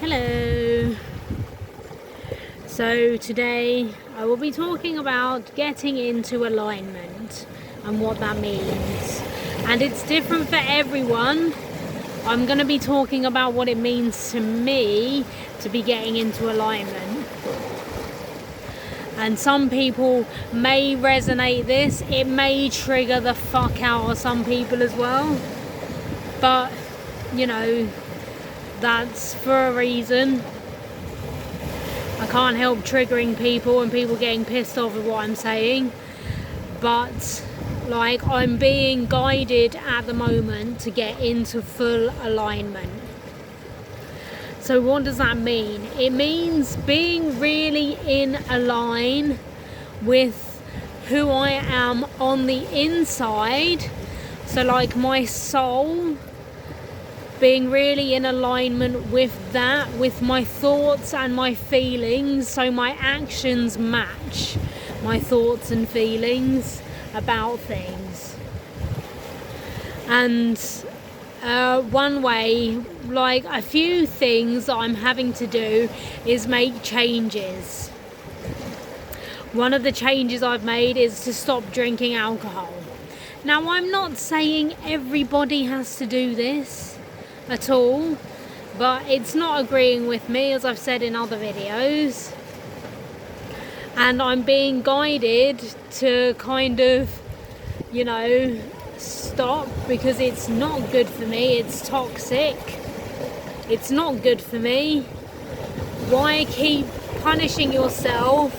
Hello. So today I will be talking about getting into alignment and what that means. And it's different for everyone. I'm going to be talking about what it means to me to be getting into alignment. And some people may resonate this. It may trigger the fuck out of some people as well. But, you know, that's for a reason. I can't help triggering people and people getting pissed off at what I'm saying. But, I'm being guided at the moment to get into full alignment. So what does that mean? It means being really in align with who I am on the inside. So my soul, being really in alignment with that, with my thoughts and my feelings, so my actions match my thoughts and feelings about things. And one way, a few things that I'm having to do is make changes. One of the changes I've made is to stop drinking alcohol. Now, I'm not saying everybody has to do this at all, but it's not agreeing with me, as I've said in other videos, and I'm being guided to stop, because it's not good for me. It's toxic. It's not good for me. Why keep punishing yourself,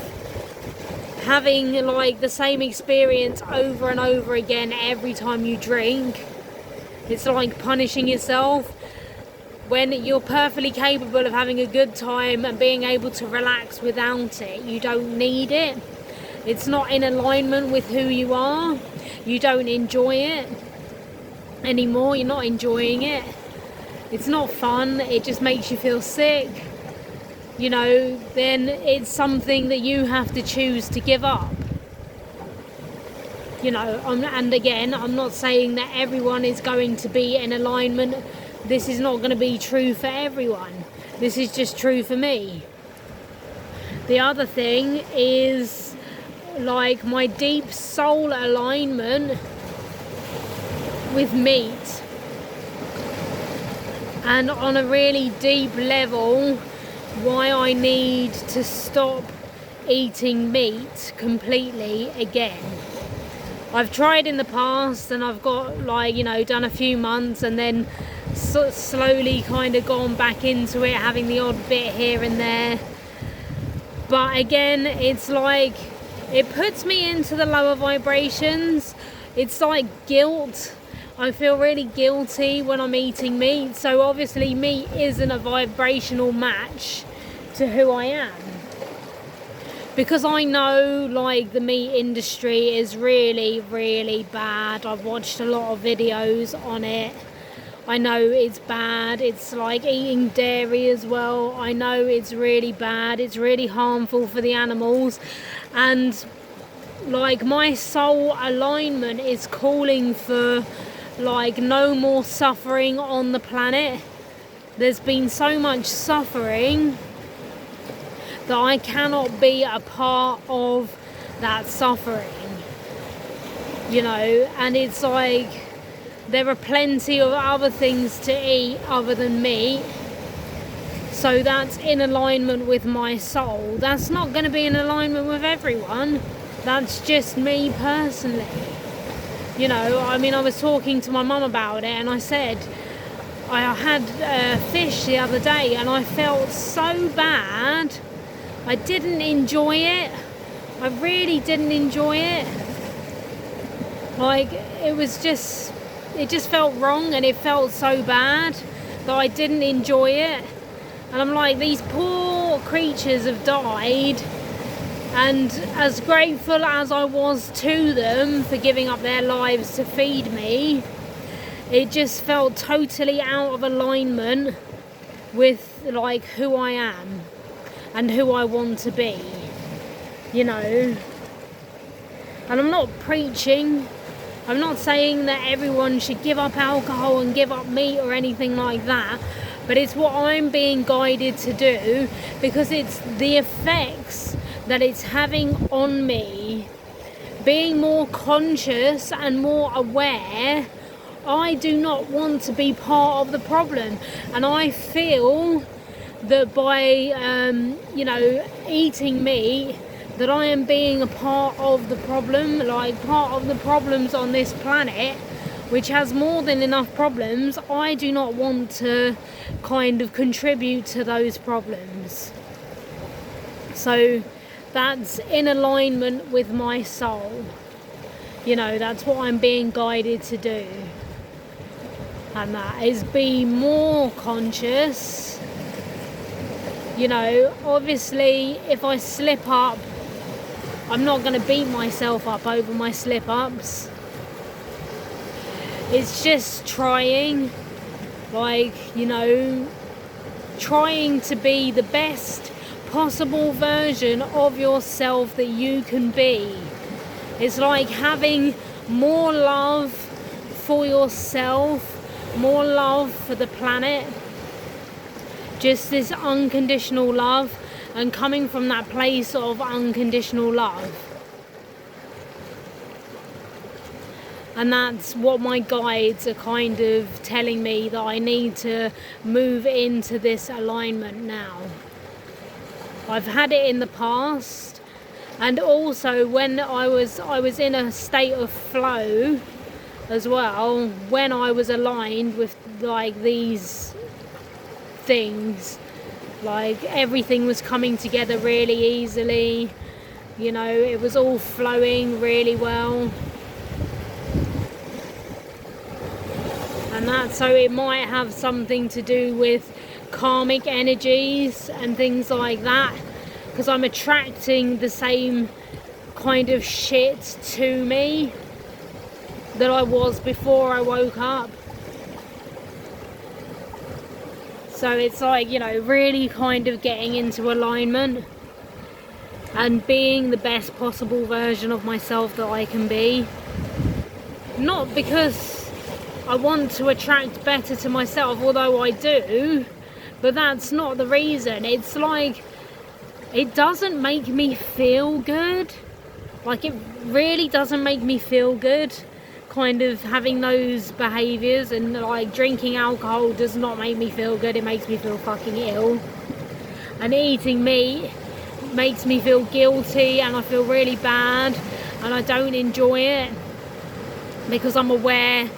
having the same experience over and over again every time you drink? It's like punishing yourself when you're perfectly capable of having a good time and being able to relax without it. You don't need it. It's not in alignment with who you are. You don't enjoy it anymore. You're not enjoying it. It's not fun. It just makes you feel sick. Then it's something that you have to choose to give up. And again, I'm not saying that everyone is going to be in alignment. This is not going to be true for everyone. This is just true for me. The other thing is my deep soul alignment with meat. And on a really deep level, why I need to stop eating meat completely again. I've tried in the past, and I've got done a few months, and then slowly gone back into it, having the odd bit here and there. But again, it's it puts me into the lower vibrations. It's like guilt. I feel really guilty when I'm eating meat. So obviously meat isn't a vibrational match to who I am. Because I know the meat industry is really, really bad. I've watched a lot of videos on it. I know it's bad. It's like eating dairy as well. I know it's really bad. It's really harmful for the animals. And my soul alignment is calling for no more suffering on the planet. There's been so much suffering that I cannot be a part of that suffering, and it's there are plenty of other things to eat other than meat, so that's in alignment with my soul. That's not going to be in alignment with everyone. That's just me personally. I was talking to my mum about it, and I said I had fish the other day, and I felt so bad. I didn't enjoy it. I really didn't enjoy it. It just felt wrong, and it felt so bad that I didn't enjoy it. And I'm these poor creatures have died, and as grateful as I was to them for giving up their lives to feed me, it just felt totally out of alignment with who I am and who I want to be, And I'm not preaching. I'm not saying that everyone should give up alcohol and give up meat or anything like that. but it's what I'm being guided to do, because it's the effects that it's having on me. Being more conscious and more aware, I do not want to be part of the problem. And I feel that by eating meat, that I am being a part of the problem, like part of the problems on this planet, which has more than enough problems. I do not want to kind of contribute to those problems. So that's in alignment with my soul. That's what I'm being guided to do. And that is be more conscious. Obviously, if I slip up, I'm not going to beat myself up over my slip-ups. It's just trying, trying to be the best possible version of yourself that you can be. It's like having more love for yourself, more love for the planet, just this unconditional love, and coming from that place of unconditional love. And that's what my guides are kind of telling me, that I need to move into this alignment now. I've had it in the past, and also when I was in a state of flow as well, when I was aligned with these things, everything was coming together really easily, it was all flowing really well. And so it might have something to do with karmic energies and things like that, because I'm attracting the same kind of shit to me that I was before I woke up. So it's really kind of getting into alignment and being the best possible version of myself that I can be. Not because I want to attract better to myself, although I do, but that's not the reason. It's it doesn't make me feel good. It really doesn't make me feel good, kind of having those behaviours, and drinking alcohol does not make me feel good. It makes me feel fucking ill. And eating meat makes me feel guilty, and I feel really bad, and I don't enjoy it, because I'm aware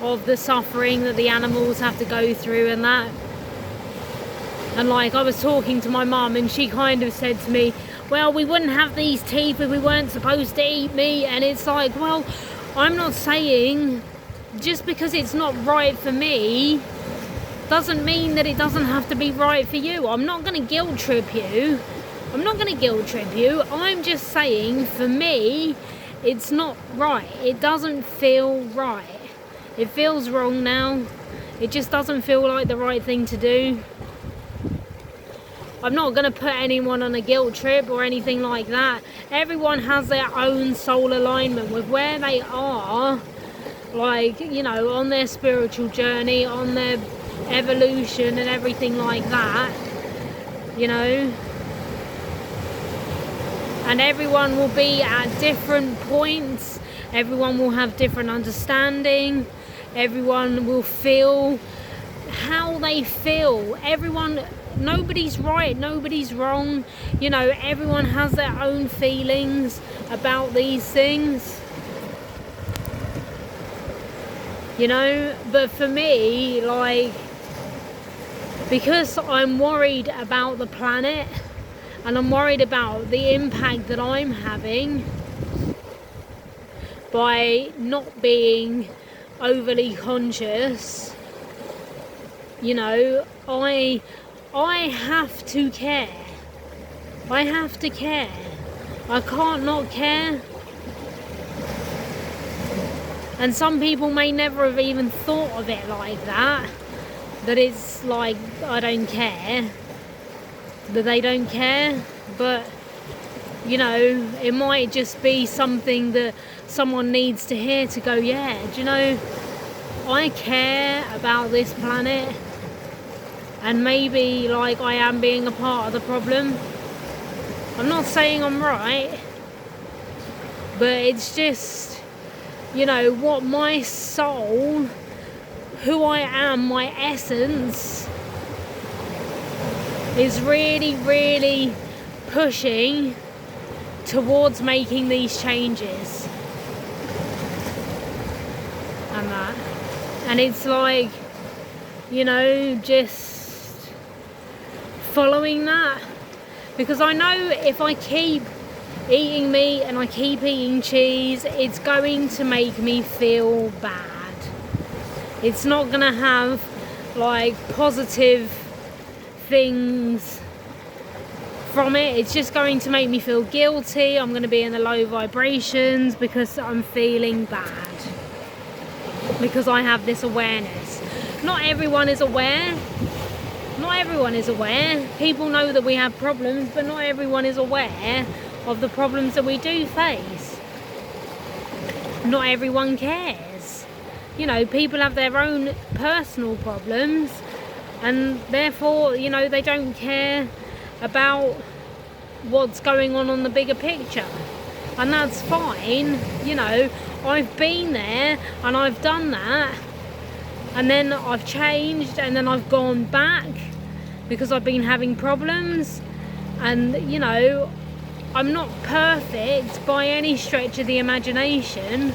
of the suffering that the animals have to go through and that. And I was talking to my mum, and she kind of said to me, well, we wouldn't have these teeth if we weren't supposed to eat meat. And it's well, I'm not saying just because it's not right for me doesn't mean that it doesn't have to be right for you. I'm not going to guilt trip you. I'm just saying, for me, it's not right. It doesn't feel right. It feels wrong now. It just doesn't feel like the right thing to do. I'm not going to put anyone on a guilt trip or anything like that. Everyone has their own soul alignment with where they are, on their spiritual journey, on their evolution and everything like that, And everyone will be at different points. Everyone will have different understanding. Everyone will feel how they feel. Nobody's right, nobody's wrong. Everyone has their own feelings about these things. But for me, because I'm worried about the planet, and I'm worried about the impact that I'm having by not being overly conscious, I have to care. I have to care. I can't not care. And some people may never have even thought of it like that. That it's I don't care. That they don't care. But, it might just be something that someone needs to hear to go, yeah, do you know, I care about this planet. and maybe like I am being a part of the problem. I'm not saying I'm right, but it's just, you know, what my soul, who I am, my essence is really, really pushing towards making these changes. And that. And it's like, you know, just following that. Because I know if I keep eating meat and I keep eating cheese, it's going to make me feel bad. It's not going to have like positive things from it. It's just going to make me feel guilty. I'm going to be in the low vibrations because I'm feeling bad, because I have this awareness. Not everyone is aware. Not everyone is aware. People know that we have problems, but not everyone is aware of the problems that we do face. Not everyone cares. You know, people have their own personal problems, and therefore, you know, they don't care about what's going on the bigger picture. And that's fine. You know, I've been there and I've done that, and then I've changed, and then I've gone back because I've been having problems. And you know, I'm not perfect by any stretch of the imagination,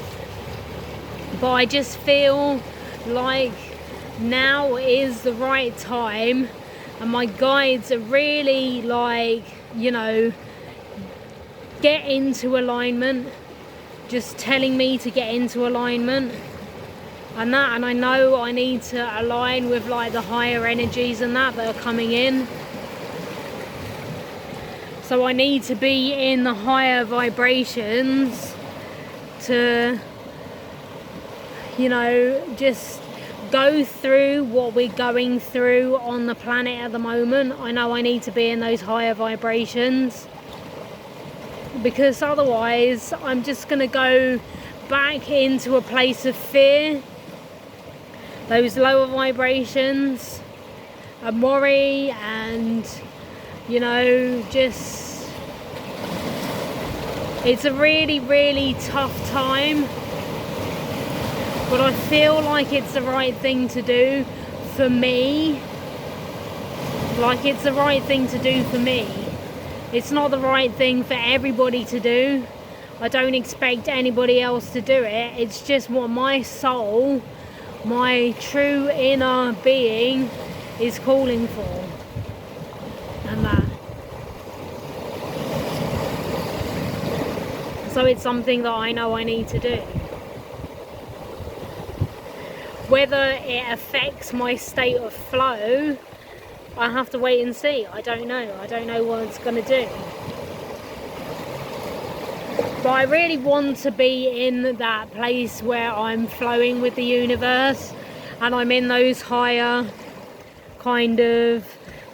but I just feel like now is the right time, and my guides are really like, you know, get into alignment, just telling me to get into alignment. And I know I need to align with like the higher energies and that are coming in. So I need to be in the higher vibrations to, you know, just go through what we're going through on the planet at the moment. I know I need to be in those higher vibrations, because otherwise I'm just going to go back into a place of fear, those lower vibrations, and worry, and you know, just it's a really, really tough time, but I feel like it's the right thing to do for me. Like, it's the right thing to do for me. It's not the right thing for everybody to do. I don't expect anybody else to do it. It's just what my soul, my true inner being is calling for. And that. So it's something that I know I need to do. Whether it affects my state of flow, I have to wait and see. I don't know. I don't know what it's going to do. But I really want to be in that place where I'm flowing with the universe, and I'm in those higher kind of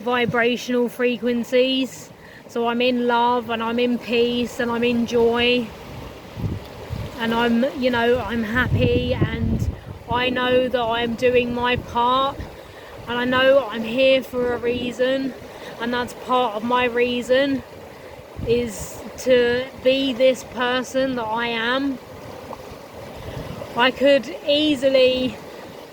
vibrational frequencies. So I'm in love, and I'm in peace, and I'm in joy, and I'm, you know, I'm happy, and I know that I'm doing my part, and I know I'm here for a reason, and that's part of my reason, is to be this person that I am. I could easily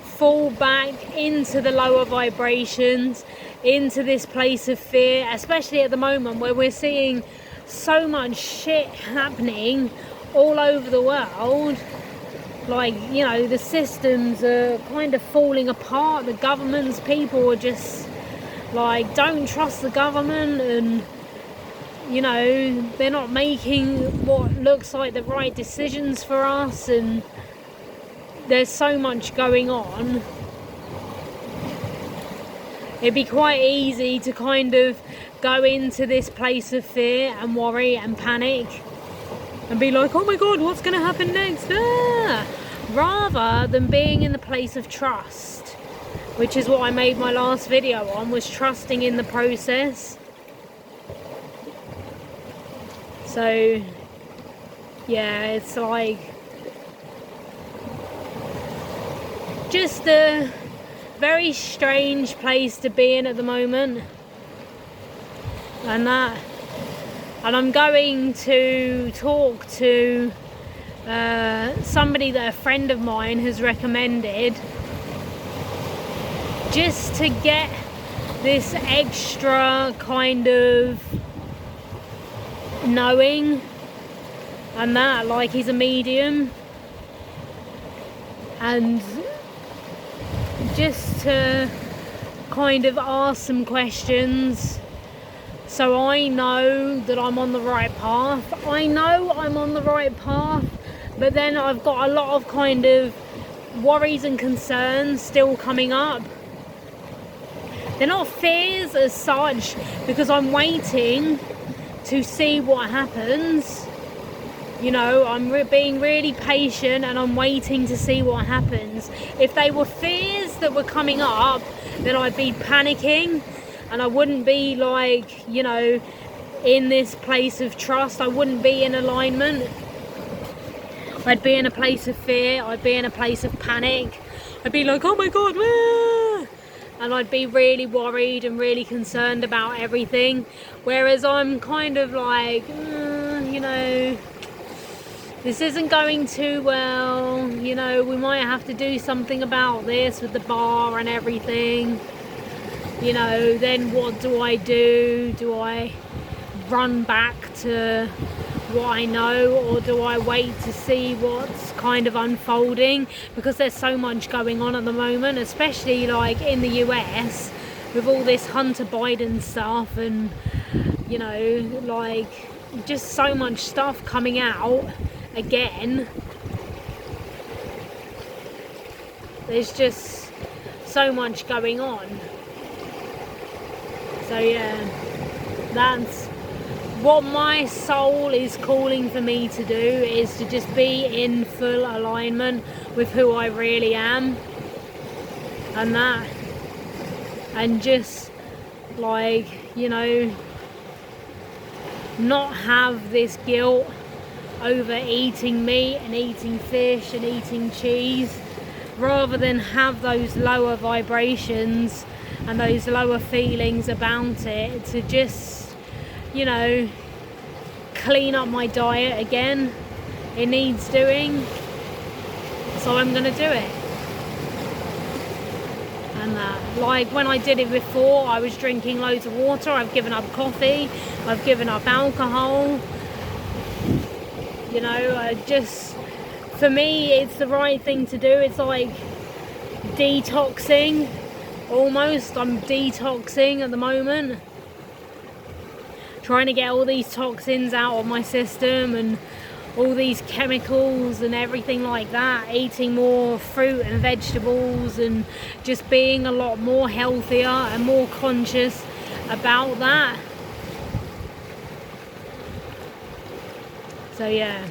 fall back into the lower vibrations, into this place of fear, especially at the moment where we're seeing so much shit happening all over the world. Like, you know, the systems are kind of falling apart. The governments, people are just like, don't trust the government, and you know, they're not making what looks like the right decisions for us, and there's so much going on. It'd be quite easy to kind of go into this place of fear and worry and panic and be like, oh my god, what's going to happen next? Rather than being in the place of trust, which is what I made my last video on, was trusting in the process. So yeah, it's like just a very strange place to be in at the moment. And I'm going to talk to somebody that a friend of mine has recommended, just to get this extra kind of knowing, and that, like, he's a medium, and just to kind of ask some questions so I know that I'm on the right path. I know I'm on the right path, but then I've got a lot of kind of worries and concerns still coming up. They're not fears as such, because I'm waiting to see what happens. You know, I'm being really patient and I'm waiting to see what happens. If they were fears that were coming up, then I'd be panicking and I wouldn't be, like, you know, in this place of trust. I wouldn't be in alignment. I'd be in a place of fear. I'd be in a place of panic. I'd be like, oh my God, ah! And I'd be really worried and really concerned about everything. Whereas I'm kind of like, you know, this isn't going too well, you know, we might have to do something about this with the bar and everything. You know, then what do I do? Do I run back to what I know, or do I wait to see what's kind of unfolding? Because there's so much going on at the moment, especially like in the US with all this Hunter Biden stuff, and, you know, like, just so much stuff coming out again. There's just so much going on. So yeah, that's what my soul is calling for me to do, is to just be in full alignment with who I really am, and just, like, you know, not have this guilt over eating meat and eating fish and eating cheese, rather than have those lower vibrations and those lower feelings about it, to just, you know, clean up my diet again. It needs doing, so I'm gonna do it. And like when I did it before, I was drinking loads of water. I've given up coffee, I've given up alcohol. You know, just, for me, it's the right thing to do. It's like detoxing, almost. I'm detoxing at the moment, trying to get all these toxins out of my system and all these chemicals and everything like that. Eating more fruit and vegetables and just being a lot more healthier and more conscious about that. So yeah,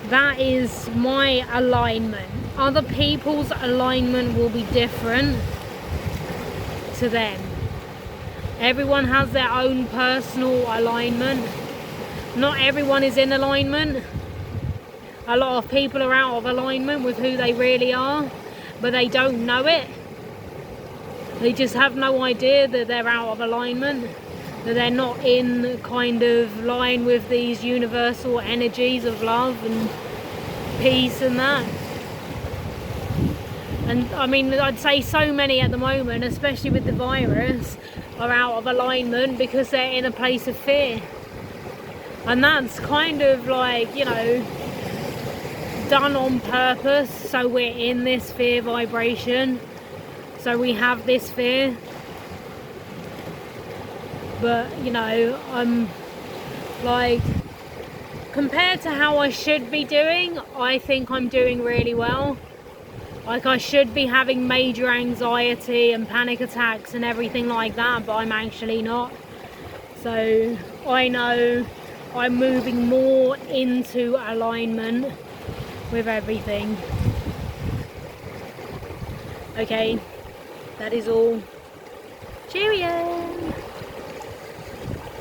that is my alignment. Other people's alignment will be different to them. Everyone has their own personal alignment. Not everyone is in alignment. A lot of people are out of alignment with who they really are, but they don't know it. They just have no idea that they're out of alignment, that they're not in kind of line with these universal energies of love and peace and that. And I mean, I'd say so many at the moment, especially with the virus, are out of alignment because they're in a place of fear. And that's kind of like, you know, done on purpose, so we're in this fear vibration, so we have this fear. But, you know, I'm like, compared to how I should be doing, I think I'm doing really well. Like, I should be having major anxiety and panic attacks and everything like that, but I'm actually not. So I know I'm moving more into alignment with everything. Okay, that is all. Cheerio!